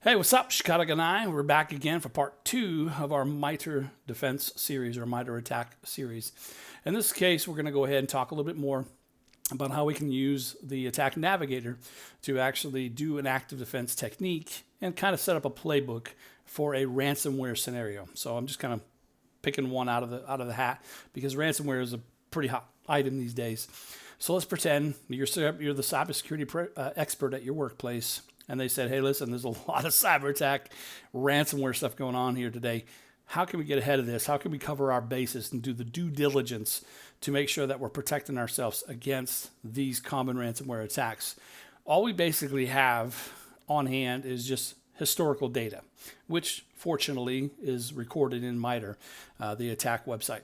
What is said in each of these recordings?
Hey, what's up, Chicago and I? We're back again for part 2 of our Mitre defense series or Mitre attack series. In this case, we're going to go ahead and talk a little bit more about how we can use the attack navigator to actually do an active defense technique and kind of set up a playbook for a ransomware scenario. So I'm just kind of picking one out of the hat because ransomware is a pretty hot item these days. So let's pretend you're the cybersecurity expert at your workplace, and they said, hey, listen, there's a lot of cyber attack, ransomware stuff going on here today. How can we get ahead of this? How can we cover our bases and do the due diligence to make sure that we're protecting ourselves against these common ransomware attacks? All we basically have on hand is just historical data, which fortunately is recorded in Mitre, the attack website.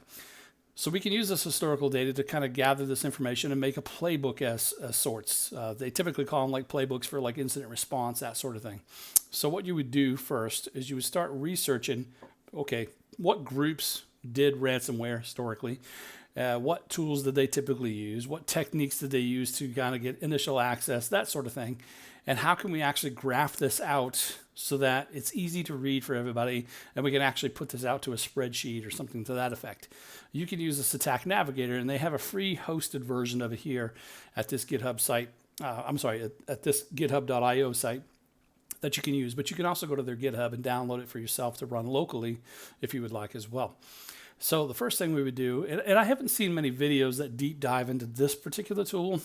So we can use this historical data to kind of gather this information and make a playbook as sorts. They typically call them like playbooks for like incident response, that sort of thing. So what you would do first is you would start researching, okay, what groups did ransomware historically? What tools did they typically use? What techniques did they use to kind of get initial access, that sort of thing? And how can we actually graph this out so that it's easy to read for everybody and we can actually put this out to a spreadsheet or something to that effect? You can use this attack navigator, and they have a free hosted version of it here at this GitHub site. At this github.io site that you can use, but you can also go to their GitHub and download it for yourself to run locally if you would like as well. So the first thing we would do, and I haven't seen many videos that deep dive into this particular tool.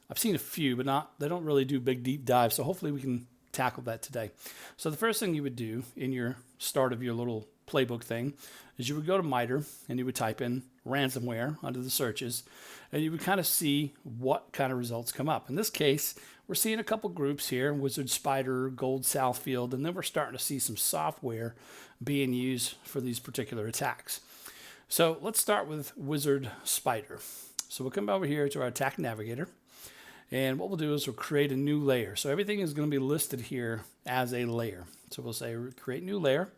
I've seen a few, but they don't really do big deep dives. So hopefully we can tackle that today. So the first thing you would do in your start of your little playbook thing is you would go to Mitre and you would type in ransomware under the searches, and you would kind of see what kind of results come up. In this case, we're seeing a couple groups here, Wizard Spider, Gold Southfield, and then we're starting to see some software being used for these particular attacks. So let's start with Wizard Spider. So we'll come over here to our attack navigator, and what we'll do is we'll create a new layer. So everything is going to be listed here as a layer. So we'll say create new layer.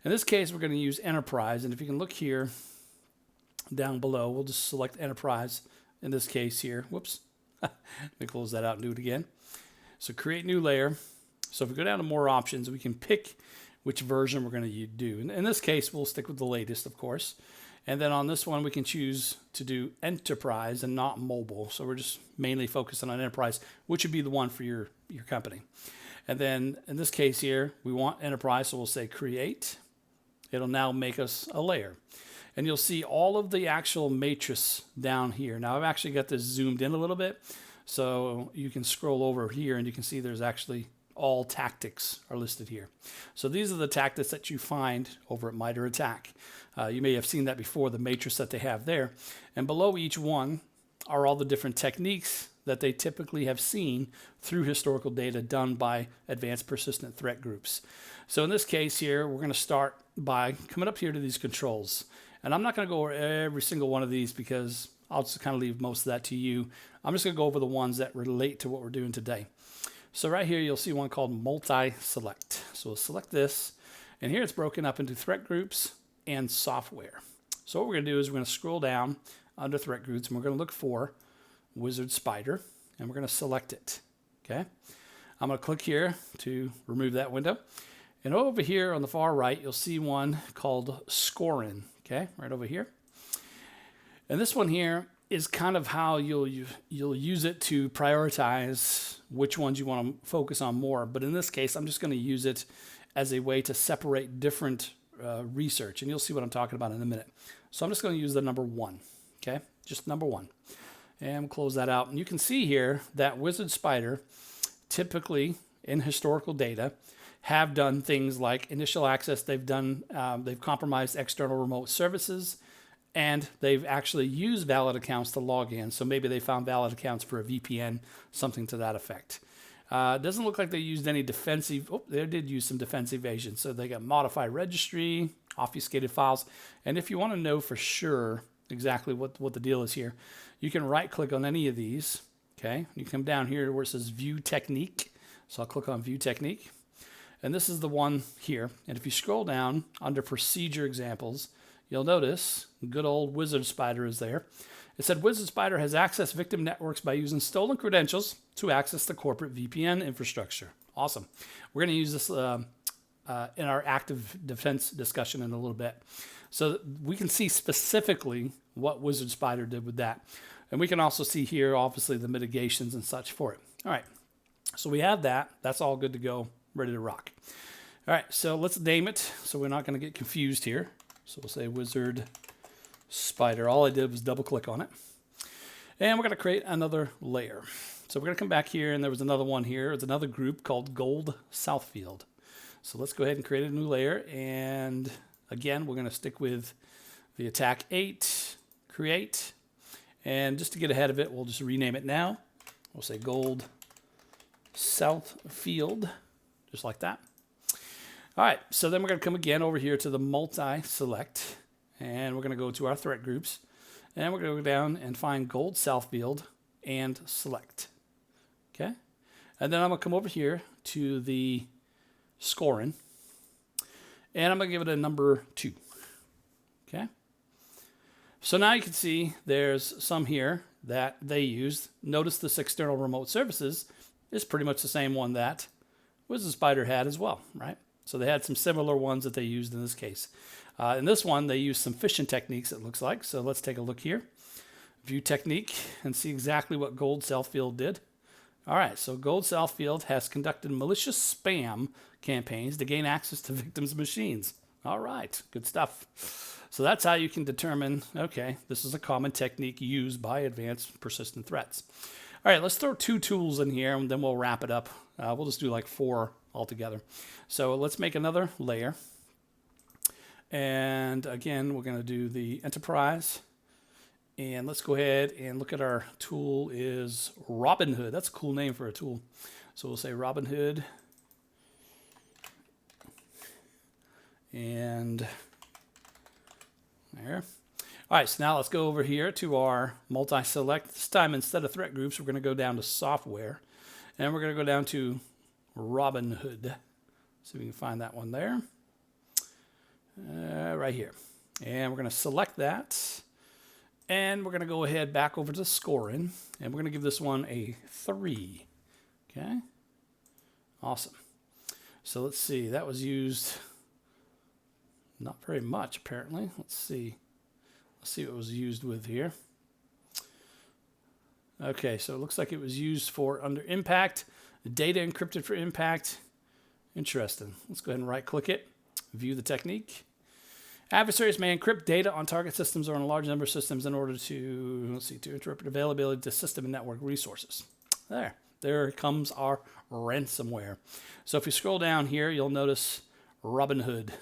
In this case, we're going to use Enterprise, and if you can look here down below, we'll just select Enterprise in this case here. Whoops. Let me close that out and do it again. So create new layer. So if we go down to more options, we can pick which version we're going to do. In this case, we'll stick with the latest, of course. And then on this one, we can choose to do Enterprise and not mobile. So we're just mainly focusing on Enterprise, which would be the one for your company. And then in this case here, we want Enterprise, so we'll say create. It'll now make us a layer. And you'll see all of the actual matrix down here. Now I've actually got this zoomed in a little bit, so you can scroll over here and you can see there's actually all tactics are listed here. So these are the tactics that you find over at Mitre Attack. You may have seen that before, the matrix that they have there. And below each one are all the different techniques that they typically have seen through historical data done by advanced persistent threat groups. So in this case here, we're going to start by coming up here to these controls. And I'm not going to go over every single one of these because I'll just kind of leave most of that to you. I'm just going to go over the ones that relate to what we're doing today. So right here, you'll see one called multi-select. So we'll select this. And here it's broken up into threat groups and software. So what we're going to do is we're going to scroll down under threat groups, and we're going to look for Wizard Spider, and we're going to select it. Okay. I'm going to click here to remove that window. And over here on the far right, you'll see one called Scoring. Okay, right over here. And this one here is kind of how you'll use it to prioritize which ones you want to focus on more. But in this case, I'm just going to use it as a way to separate different research. And you'll see what I'm talking about in a minute. So I'm just going to use the number 1. Okay, just number 1. And we'll close that out. And you can see here that Wizard Spider, typically in historical data, have done things like initial access. They've compromised external remote services, and they've actually used valid accounts to log in. So maybe they found valid accounts for a VPN, something to that effect. It doesn't look like they used any defensive. Oh, they did use some defense evasion. So they got modified registry, obfuscated files. And if you want to know for sure exactly what the deal is here, you can right click on any of these. Okay, you come down here where it says View Technique. So I'll click on View Technique. And this is the one here. And if you scroll down under Procedure Examples, you'll notice good old Wizard Spider is there. It said Wizard Spider has accessed victim networks by using stolen credentials to access the corporate VPN infrastructure. awesome. We're going to use this in our active defense discussion in a little bit. So we can see specifically what Wizard Spider did with that. And we can also see here, obviously, the mitigations and such for it. All right, so we have that. That's all good to go, ready to rock. All right, so let's name it so we're not going to get confused here. So we'll say Wizard Spider. All I did was double click on it. And we're going to create another layer. So we're going to come back here, and there was another one here. It's another group called Gold SOUTHFIELD. So let's go ahead and create a new layer. And again, we're going to stick with the attack 8, create. And just to get ahead of it, we'll just rename it now. We'll say Gold SOUTHFIELD, just like that. All right, so then we're going to come again over here to the multi-select, and we're going to go to our threat groups, and we're going to go down and find Gold SOUTHFIELD and select. Okay, and then I'm going to come over here to the scoring, and I'm going to give it a number 2. Okay, so now you can see there's some here that they used. Notice this external remote services is pretty much the same one that Wizard Spider had as well, right? So they had some similar ones that they used in this case. In this one, they used some phishing techniques, it looks like. So let's take a look here. View technique and see exactly what Gold SOUTHFIELD did. All right, so Gold SOUTHFIELD has conducted malicious spam campaigns to gain access to victims' machines. All right, good stuff. So that's how you can determine, okay, this is a common technique used by advanced persistent threats. All right, let's throw 2 tools in here, and then we'll wrap it up. We'll just do like 4 altogether. So let's make another layer. And again, we're going to do the enterprise. And let's go ahead and look at our tool is Robin Hood. That's a cool name for a tool. So we'll say Robin Hood. And there. All right, so now let's go over here to our multi-select. This time, instead of threat groups, we're going to go down to software. And we're going to go down to Robin Hood. See if we can find that one there. Right here. And we're going to select that. And we're going to go ahead back over to scoring. And we're going to give this one a 3. Okay. Awesome. So let's see. That was used not very much, apparently. Let's see. Let's see what it was used with here. Okay, so it looks like it was used for under impact. Data encrypted for impact. Interesting. Let's go ahead and right-click it. View the technique. Adversaries may encrypt data on target systems or on a large number of systems in order to, let's see, to interpret availability to system and network resources. There comes our ransomware. So if you scroll down here, you'll notice Robin Hood.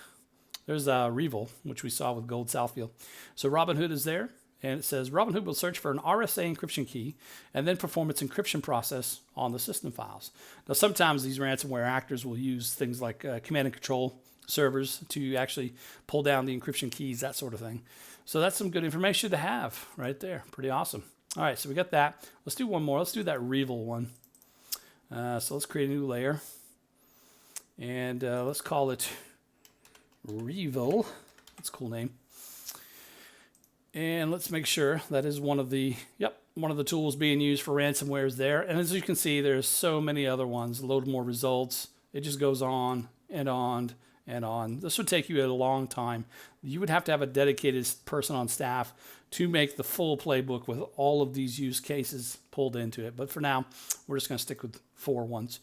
There's Revil, which we saw with Gold SOUTHFIELD. So Robin Hood is there, and it says Robin Hood will search for an RSA encryption key and then perform its encryption process on the system files. Now, sometimes these ransomware actors will use things like command and control servers to actually pull down the encryption keys, that sort of thing. So that's some good information to have right there. Pretty awesome. All right, so we got that. Let's do one more. Let's do that Revil one. So let's create a new layer. And let's call it Revil. That's a cool name. And let's make sure that is one of the tools being used for ransomware is there. And as you can see, there's so many other ones. Load more results. It just goes on and on and on. This would take you a long time. You would have to have a dedicated person on staff to make the full playbook with all of these use cases pulled into it. But for now, we're just going to stick with 4 ones.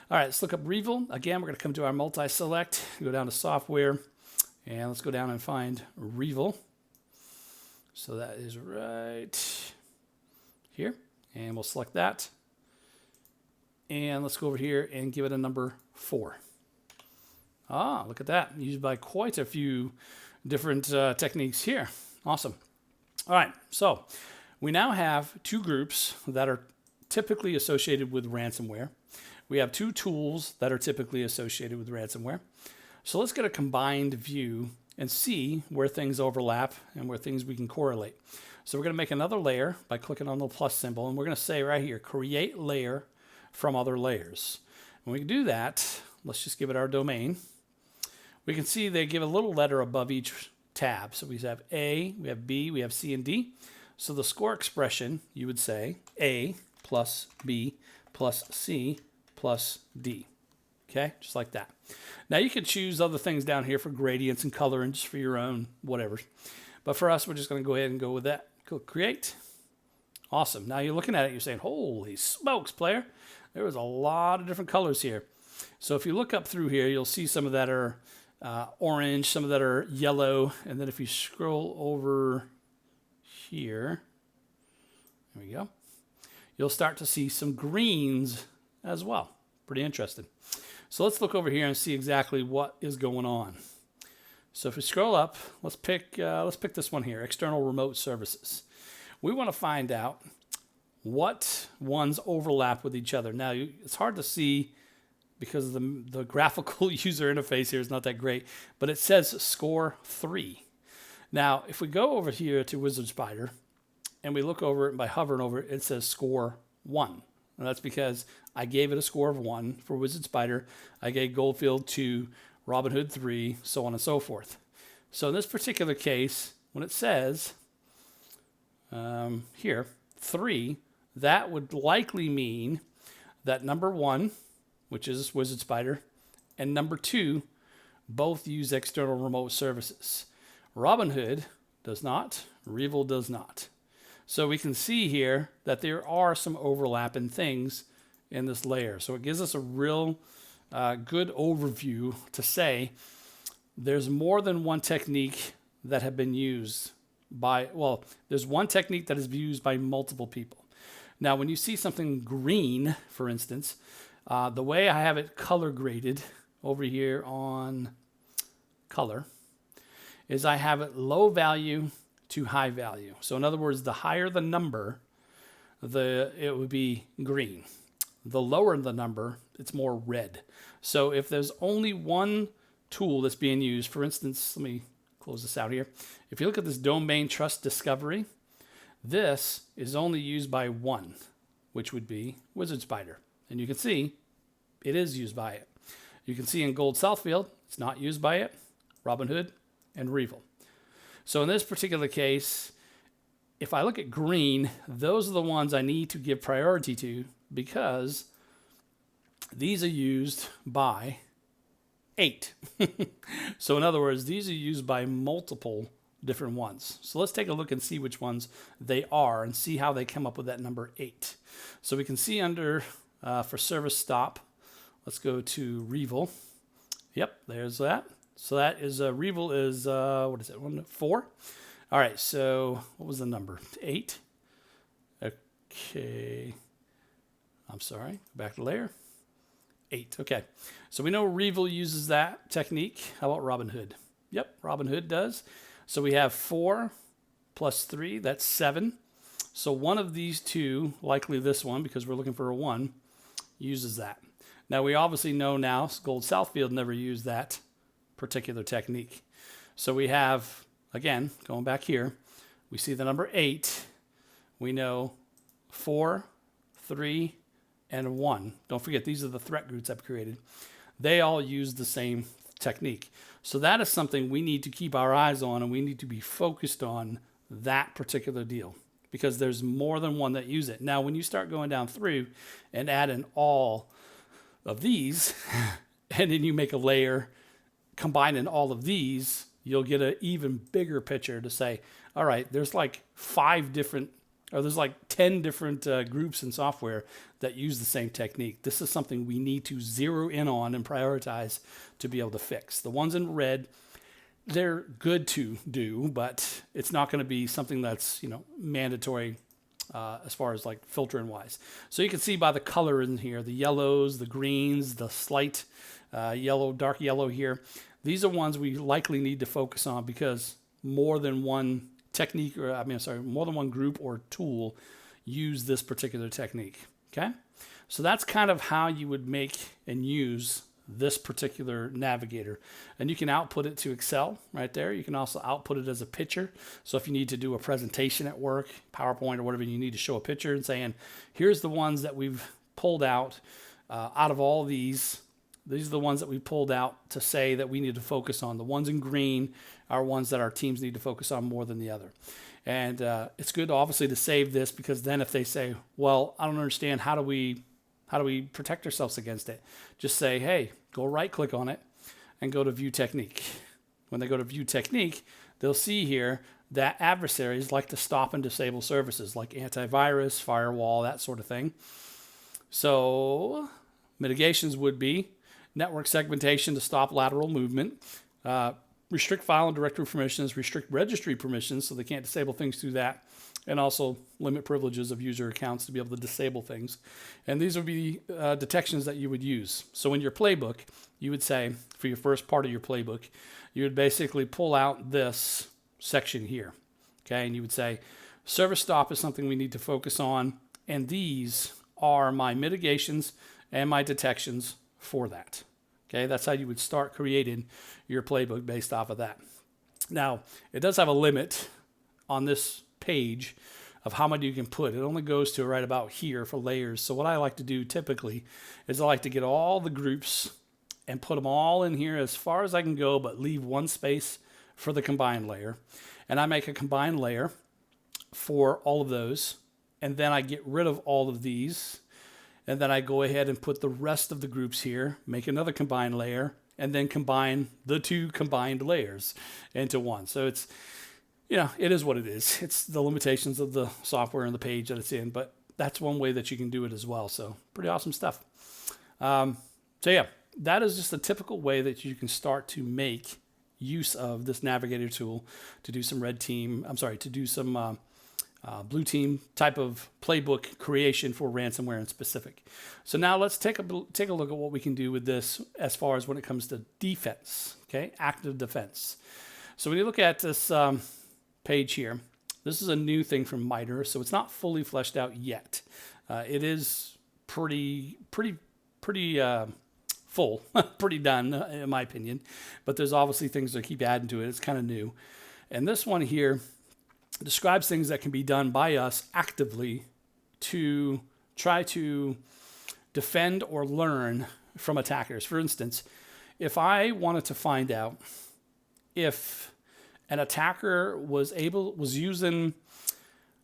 All right, let's look up Revil. Again, we're going to come to our multi-select, go down to software, and let's go down and find Revil. So that is right here, and we'll select that. And let's go over here and give it a number 4. Ah, look at that. Used by quite a few different techniques here. Awesome. All right, so we now have 2 groups that are typically associated with ransomware. We have 2 tools that are typically associated with ransomware. So let's get a combined view and see where things overlap and where things we can correlate. So we're going to make another layer by clicking on the plus symbol, and we're going to say right here, create layer from other layers. When we do that, let's just give it our domain. We can see they give a little letter above each tab. So we have A, we have B, we have C, and D. So the score expression, you would say A plus B plus C plus D. Okay, just like that. Now you could choose other things down here for gradients and color and just for your own whatever. But for us, we're just going to go ahead and go with that. Click create. Awesome. Now you're looking at it, you're saying, holy smokes, player. There was a lot of different colors here. So if you look up through here, you'll see some of that are orange, some of that are yellow. And then if you scroll over here, there we go, you'll start to see some greens as well. Pretty interesting. So let's look over here and see exactly what is going on. So if we scroll up, let's pick this one here, external remote services. We want to find out what ones overlap with each other. Now, it's hard to see because the graphical user interface here is not that great, but it says score 3. Now, if we go over here to Wizard Spider and we look over it, and by hovering over it, it says score 1. And that's because I gave it a score of 1 for Wizard Spider. I gave Goldfield 2, Robin Hood 3, so on and so forth. So in this particular case, when it says here 3, that would likely mean that number 1, which is Wizard Spider, and number 2 both use external remote services. Robin Hood does not, Revel does not. So we can see here that there are some overlapping things in this layer. So it gives us a real good overview to say there's more than one technique that have been used by, well, there's one technique that is used by multiple people. Now, when you see something green, for instance, the way I have it color graded over here on color is I have it low value to high value. So in other words, the higher the number, it would be green. The lower the number, it's more red. So if there's only one tool that's being used, for instance, let me close this out here. If you look at this domain trust discovery, this is only used by one, which would be Wizard Spider. And you can see it is used by it. You can see in Gold SOUTHFIELD, it's not used by it, Robin Hood and Revel. So in this particular case, if I look at green, those are the ones I need to give priority to because these are used by 8. So in other words, these are used by multiple different ones. So let's take a look and see which ones they are and see how they come up with that number 8. So we can see under, for service stop, let's go to Revel. Yep, there's that. So that is, Revel is, what is it, 4? All right, so what was the number? 8. Okay. I'm sorry, back to layer. 8, okay. So we know Revel uses that technique. How about Robin Hood? Yep, Robin Hood does. So we have 4 plus 3, that's 7. So one of these two, likely this one, because we're looking for a 1, uses that. Now we obviously know now Gold SOUTHFIELD never used that particular technique. So we have, again, going back here, we see the number 8. We know 4, 3, and 1. Don't forget, these are the threat groups I've created. They all use the same technique. So that is something we need to keep our eyes on, and we need to be focused on that particular deal because there's more than one that use it. Now, when you start going down through and add in all of these, and then you make a layer combining all of these, you'll get an even bigger picture to say, all right, there's like 5 different, or there's like 10 different groups in software that use the same technique. This is something we need to zero in on and prioritize to be able to fix. The ones in red, they're good to do, but it's not going to be something that's, mandatory as far as like filtering wise. So you can see by the color in here, the yellows, the greens, the slight yellow, dark yellow here. These are ones we likely need to focus on because more than one technique, more than one group or tool use this particular technique. Okay, so that's kind of how you would make and use this particular navigator, and you can output it to Excel right there. You can also output it as a picture. So if you need to do a presentation at work, PowerPoint or whatever, you need to show a picture and saying, here's the ones that we've pulled out of all these. These are the ones that we pulled out to say that we need to focus on. The ones in green are ones that our teams need to focus on more than the other. And it's good, obviously, to save this because then if they say, well, I don't understand, how do How do we protect ourselves against it? Just say, hey, go right click on it and go to view technique. When they go to view technique, they'll see here that adversaries like to stop and disable services like antivirus, firewall, that sort of thing. So mitigations would be network segmentation to stop lateral movement, restrict file and directory permissions, restrict registry permissions so they can't disable things through that, and also limit privileges of user accounts to be able to disable things. And these would be detections that you would use. So in your playbook, you would say, for your first part of your playbook, you would basically pull out this section here, okay? And you would say, service stop is something we need to focus on, and these are my mitigations and my detections for that. Okay, that's how you would start creating your playbook based off of that. Now, it does have a limit on this page of how much you can put. It only goes to right about here for layers. So what I like to do typically is I like to get all the groups and put them all in here as far as I can go, but leave one space for the combined layer. And I make a combined layer for all of those. And then I get rid of all of these. And then I go ahead and put the rest of the groups here, make another combined layer, and then combine the two combined layers into one. So it's, it is what it is. It's the limitations of the software and the page that it's in, but that's one way that you can do it as well. So pretty awesome stuff. So yeah, that is just a typical way that you can start to make use of this navigator tool to do some to do some blue team type of playbook creation for ransomware in specific. So now let's take a look at what we can do with this as far as when it comes to defense, okay, active defense. So when you look at this page here, this is a new thing from Mitre, so it's not fully fleshed out yet. It is pretty full, pretty done in my opinion, but there's obviously things that keep adding to it. It's kind of new. And this one here describes things that can be done by us actively to try to defend or learn from attackers. For instance, if I wanted to find out if an attacker was using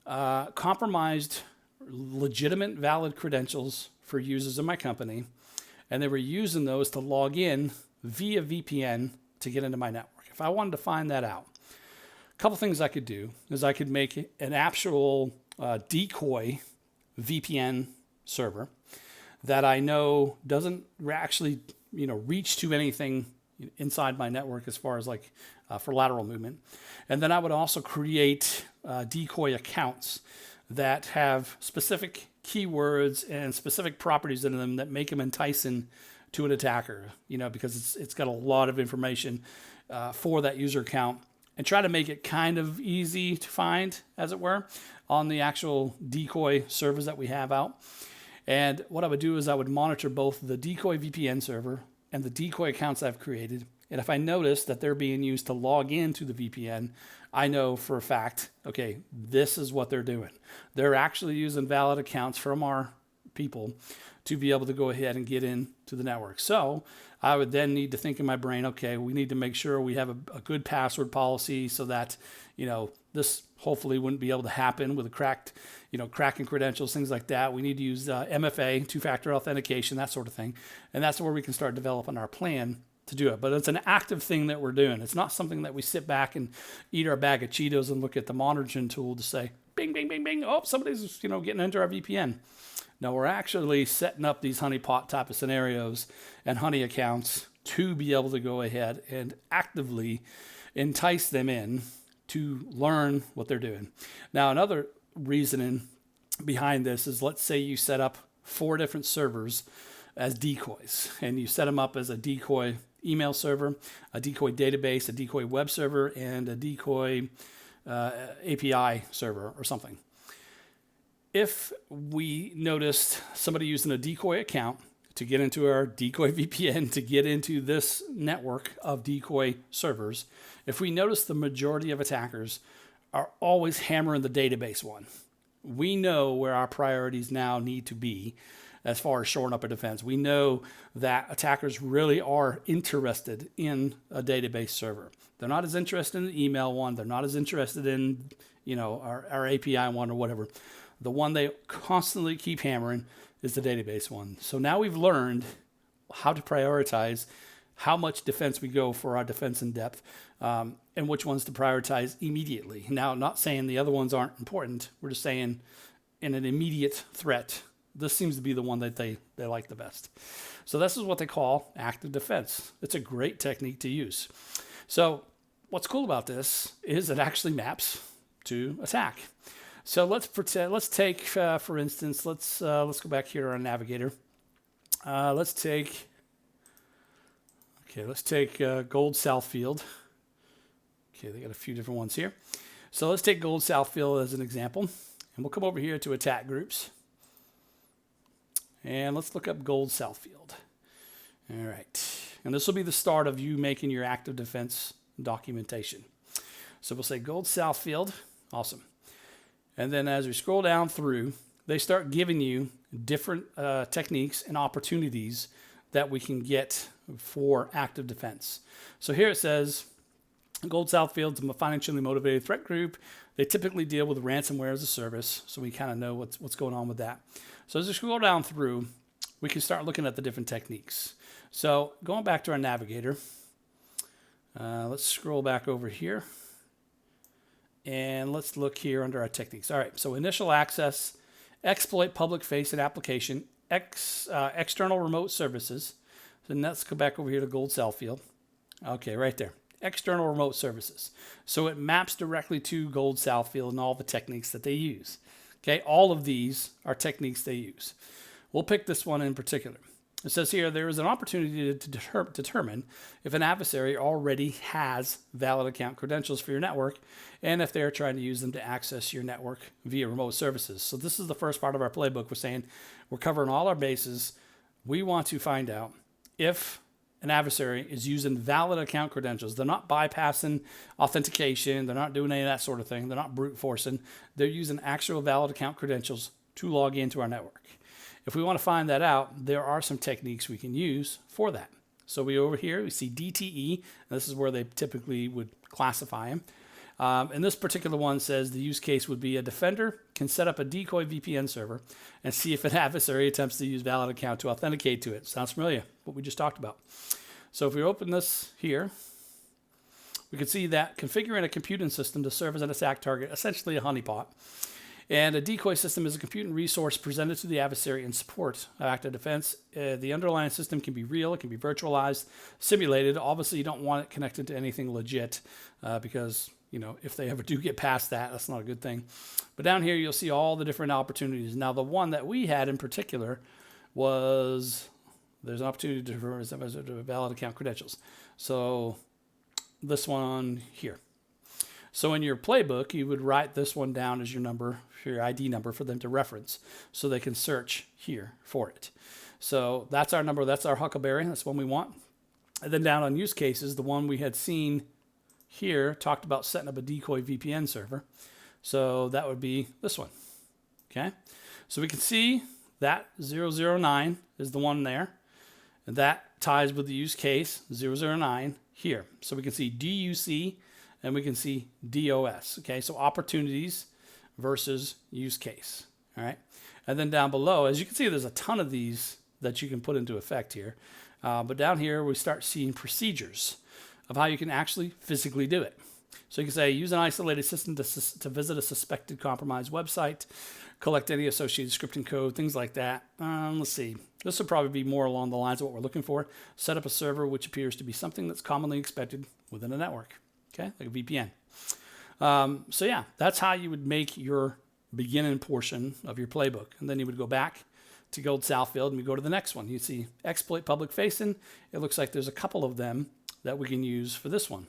compromised, legitimate, valid credentials for users in my company, and they were using those to log in via VPN to get into my network. If I wanted to find that out, a couple things I could do is I could make an actual decoy VPN server that I know doesn't actually reach to anything inside my network as far as for lateral movement. And then I would also create decoy accounts that have specific keywords and specific properties in them that make them enticing to an attacker, because it's got a lot of information for that user account, and try to make it kind of easy to find, as it were, on the actual decoy servers that we have out. And what I would do is I would monitor both the decoy VPN server and the decoy accounts I've created. And if I notice that they're being used to log into the VPN, I know for a fact, okay, this is what they're doing. They're actually using valid accounts from our people to be able to go ahead and get into the network. So I would then need to think in my brain, okay, we need to make sure we have a good password policy so that, this hopefully wouldn't be able to happen with a cracking credentials, things like that. We need to use MFA, two-factor authentication, that sort of thing. And that's where we can start developing our plan to do it. But it's an active thing that we're doing. It's not something that we sit back and eat our bag of Cheetos and look at the monitoring tool to say, bing, bing, bing, bing, oh, somebody's, getting into our VPN. No, we're actually setting up these honeypot type of scenarios and honey accounts to be able to go ahead and actively entice them in to learn what they're doing. Now, another reasoning behind this is, let's say you set up 4 different servers as decoys, and you set them up as a decoy email server, a decoy database, a decoy web server, and a decoy API server or something. If we noticed somebody using a decoy account to get into our decoy VPN, to get into this network of decoy servers, if we notice the majority of attackers are always hammering the database one, we know where our priorities now need to be as far as shoring up a defense. We know that attackers really are interested in a database server. They're not as interested in the email one. They're not as interested in, our API one or whatever. The one they constantly keep hammering is the database one. So now we've learned how to prioritize how much defense we go for our defense in depth, and which ones to prioritize immediately. Now, not saying the other ones aren't important. We're just saying in an immediate threat, this seems to be the one that they like the best. So this is what they call active defense. It's a great technique to use. So what's cool about this is it actually maps to attack. So let's take, for instance, let's go back here to our navigator. Let's take Gold Southfield. Okay, they got a few different ones here. So let's take Gold Southfield as an example. And we'll come over here to attack groups. And let's look up Gold Southfield. All right. And this will be the start of you making your active defense documentation. So we'll say Gold Southfield. Awesome. And then as we scroll down through, they start giving you different techniques and opportunities that we can get for active defense. So here it says, Gold Southfield's a financially motivated threat group. They typically deal with ransomware as a service, so we kind of know what's going on with that. So as we scroll down through, we can start looking at the different techniques. So going back to our navigator, let's scroll back over here. And let's look here under our techniques. All right, so initial access, exploit public-facing application, external remote services. So let's go back over here to Gold Southfield. Okay, right there. External remote services. So it maps directly to Gold Southfield and all the techniques that they use. Okay, all of these are techniques they use. We'll pick this one in particular. It says here, there is an opportunity to determine if an adversary already has valid account credentials for your network and if they're trying to use them to access your network via remote services. So this is the first part of our playbook. We're saying we're covering all our bases. We want to find out if an adversary is using valid account credentials. They're not bypassing authentication. They're not doing any of that sort of thing. They're not brute forcing. They're using actual valid account credentials to log into our network. If we want to find that out, there are some techniques we can use for that. So over here, we see DTE. And this is where they typically would classify them. And this particular one says the use case would be a defender can set up a decoy VPN server and see if an adversary attempts to use valid account to authenticate to it. Sounds familiar, what we just talked about. So if we open this here, we can see that configuring a computing system to serve as an attack target, essentially a honeypot. And a decoy system is a computing resource presented to the adversary in support of active defense. The underlying system can be real, it can be virtualized, simulated. Obviously, you don't want it connected to anything legit because, if they ever do get past that, that's not a good thing. But down here, you'll see all the different opportunities. Now, the one that we had in particular was there's an opportunity to valid account credentials. So this one here. So in your playbook, you would write this one down as your number, your ID number for them to reference so they can search here for it. So that's our number. That's our huckleberry. That's one we want. And then down on use cases, the one we had seen here talked about setting up a decoy VPN server. So that would be this one. Okay. So we can see that 009 is the one there. And that ties with the use case 009 here. So we can see DUC and we can see DOS. Okay, so opportunities versus use case. All right, and then down below, as you can see, there's a ton of these that you can put into effect here. But down here, we start seeing procedures of how you can actually physically do it. So you can say, use an isolated system to visit a suspected compromised website, collect any associated scripting code, things like that. Let's see. This would probably be more along the lines of what we're looking for. Set up a server, which appears to be something that's commonly expected within a network. Okay, like a VPN. So yeah, that's how you would make your beginning portion of your playbook. And then you would go back to Gold Southfield and we go to the next one. You see exploit public facing. It looks like there's a couple of them that we can use for this one.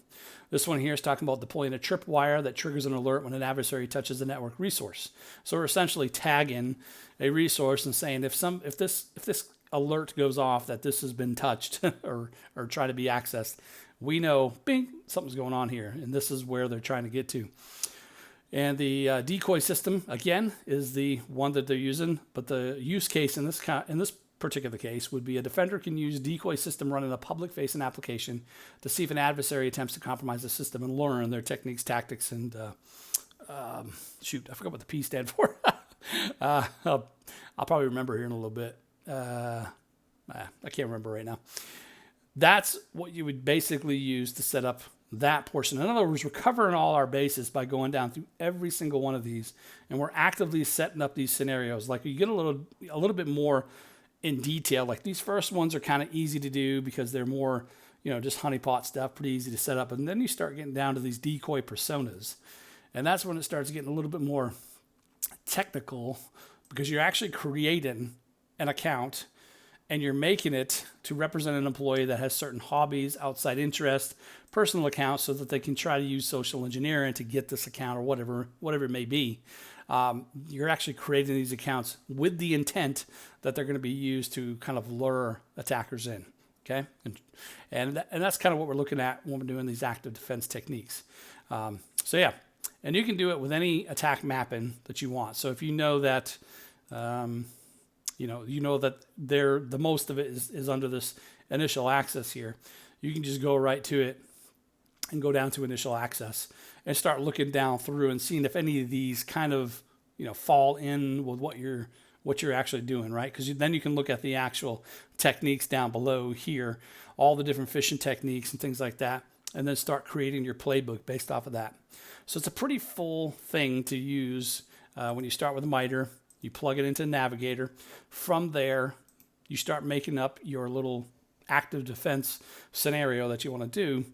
This one here is talking about deploying a tripwire that triggers an alert when an adversary touches a network resource. So we're essentially tagging a resource and saying if this alert goes off that this has been touched or try to be accessed, we know, bing, something's going on here, and this is where they're trying to get to. And the decoy system, again, is the one that they're using, but the use case in this particular case would be a defender can use decoy system running a public-facing application to see if an adversary attempts to compromise the system and learn their techniques, tactics, and shoot, I forgot what the P stand for. I'll probably remember here in a little bit. I can't remember right now. That's what you would basically use to set up that portion. In other words, we're covering all our bases by going down through every single one of these, and we're actively setting up these scenarios. Like you get a little bit more in detail. Like these first ones are kind of easy to do because they're more, just honeypot stuff, pretty easy to set up. And then you start getting down to these decoy personas, and that's when it starts getting a little bit more technical because you're actually creating an account and you're making it to represent an employee that has certain hobbies, outside interests, personal accounts, so that they can try to use social engineering to get this account or whatever it may be. You're actually creating these accounts with the intent that they're going to be used to kind of lure attackers in. Okay, and that's kind of what we're looking at when we're doing these active defense techniques. So yeah, and you can do it with any attack mapping that you want. So if you know that. That the most of it is under this initial access here. You can just go right to it and go down to initial access and start looking down through and seeing if any of these kind of, fall in with what you're actually doing, right? Because then you can look at the actual techniques down below here, all the different phishing techniques and things like that, and then start creating your playbook based off of that. So it's a pretty full thing to use when you start with Mitre. You plug it into Navigator. From there, you start making up your little active defense scenario that you want to do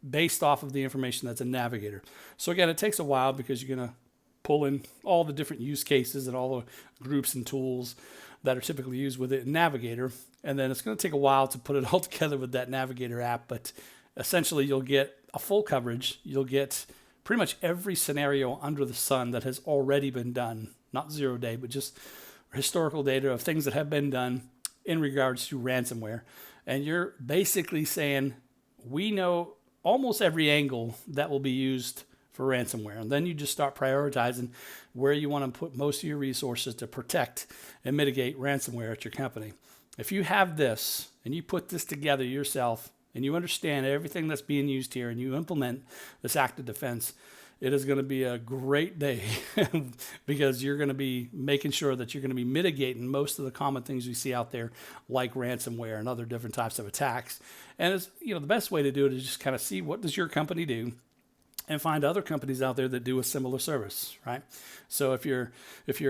based off of the information that's in Navigator. So again, it takes a while because you're going to pull in all the different use cases and all the groups and tools that are typically used with it in Navigator. And then it's going to take a while to put it all together with that Navigator app. But essentially, you'll get a full coverage. You'll get pretty much every scenario under the sun that has already been done. Not 0 day, but just historical data of things that have been done in regards to ransomware. And you're basically saying, we know almost every angle that will be used for ransomware. And then you just start prioritizing where you want to put most of your resources to protect and mitigate ransomware at your company. If you have this and you put this together yourself and you understand everything that's being used here and you implement this active defense, it is going to be a great day because you're going to be making sure that you're going to be mitigating most of the common things we see out there, like ransomware and other different types of attacks. And it's, the best way to do it is just kind of see what does your company do and find other companies out there that do a similar service, right? So if you're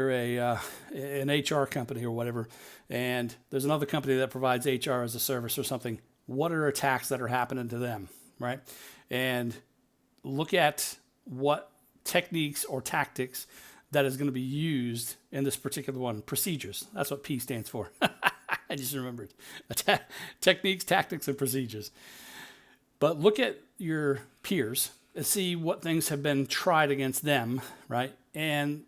an HR company or whatever, and there's another company that provides HR as a service or something, what are attacks that are happening to them, right? And look at what techniques or tactics that is going to be used in this particular one. Procedures. That's what P stands for. I just remembered. Techniques, tactics, and procedures. But look at your peers and see what things have been tried against them, right? And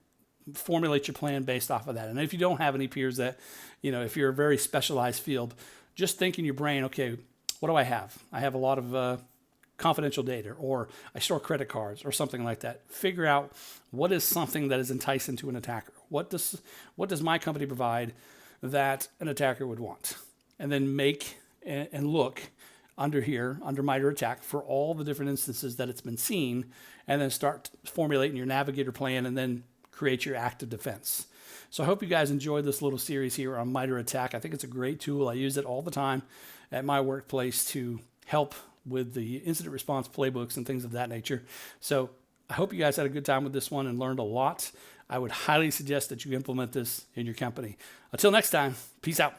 formulate your plan based off of that. And if you don't have any peers that, if you're a very specialized field, just think in your brain, okay, what do I have? I have a lot of confidential data, or I store credit cards or something like that. Figure out what is something that is enticing to an attacker. What does my company provide that an attacker would want? And then make and look under here, under Mitre Att&ck, for all the different instances that it's been seen, and then start formulating your Navigator plan and then create your active defense. So I hope you guys enjoyed this little series here on Mitre Att&ck. I think it's a great tool. I use it all the time at my workplace to help with the incident response playbooks and things of that nature. So I hope you guys had a good time with this one and learned a lot. I would highly suggest that you implement this in your company. Until next time, peace out.